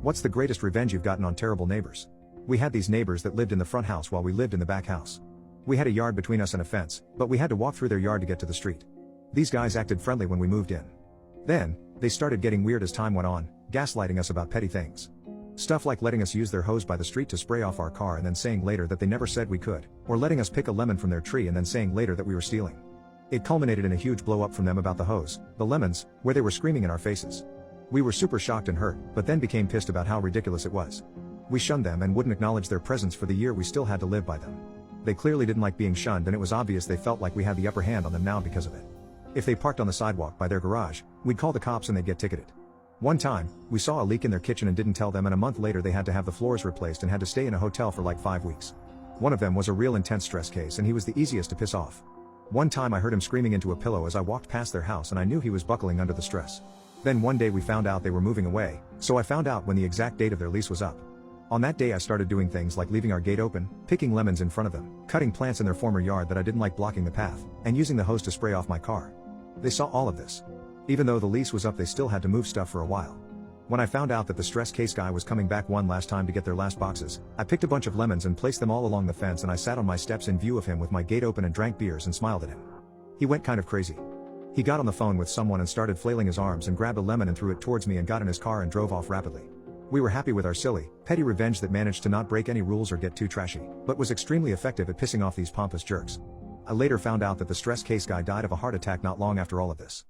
What's the greatest revenge you've gotten on terrible neighbors? We had these neighbors that lived in the front house while we lived in the back house. We had a yard between us and a fence, but we had to walk through their yard to get to the street. These guys acted friendly when we moved in. Then, they started getting weird as time went on, gaslighting us about petty things. Stuff like letting us use their hose by the street to spray off our car and then saying later that they never said we could, or letting us pick a lemon from their tree and then saying later that we were stealing. It culminated in a huge blow up from them about the hose, the lemons, where they were screaming in our faces. We were super shocked and hurt, but then became pissed about how ridiculous it was. We shunned them and wouldn't acknowledge their presence for the year we still had to live by them. They clearly didn't like being shunned, and it was obvious they felt like we had the upper hand on them now because of it. If they parked on the sidewalk by their garage, we'd call the cops and they'd get ticketed. One time, we saw a leak in their kitchen and didn't tell them, and a month later they had to have the floors replaced and had to stay in a hotel for like 5 weeks. One of them was a real intense stress case, and he was the easiest to piss off. One time I heard him screaming into a pillow as I walked past their house, and I knew he was buckling under the stress. Then one day we found out they were moving away, so I found out when the exact date of their lease was up. On that day I started doing things like leaving our gate open, picking lemons in front of them, cutting plants in their former yard that I didn't like blocking the path, and using the hose to spray off my car. They saw all of this. Even though the lease was up, they still had to move stuff for a while. When I found out that the stress case guy was coming back one last time to get their last boxes, I picked a bunch of lemons and placed them all along the fence, and I sat on my steps in view of him with my gate open and drank beers and smiled at him. He went kind of crazy. He got on the phone with someone and started flailing his arms and grabbed a lemon and threw it towards me and got in his car and drove off rapidly. We were happy with our silly, petty revenge that managed to not break any rules or get too trashy, but was extremely effective at pissing off these pompous jerks. I later found out that the stress case guy died of a heart attack not long after all of this.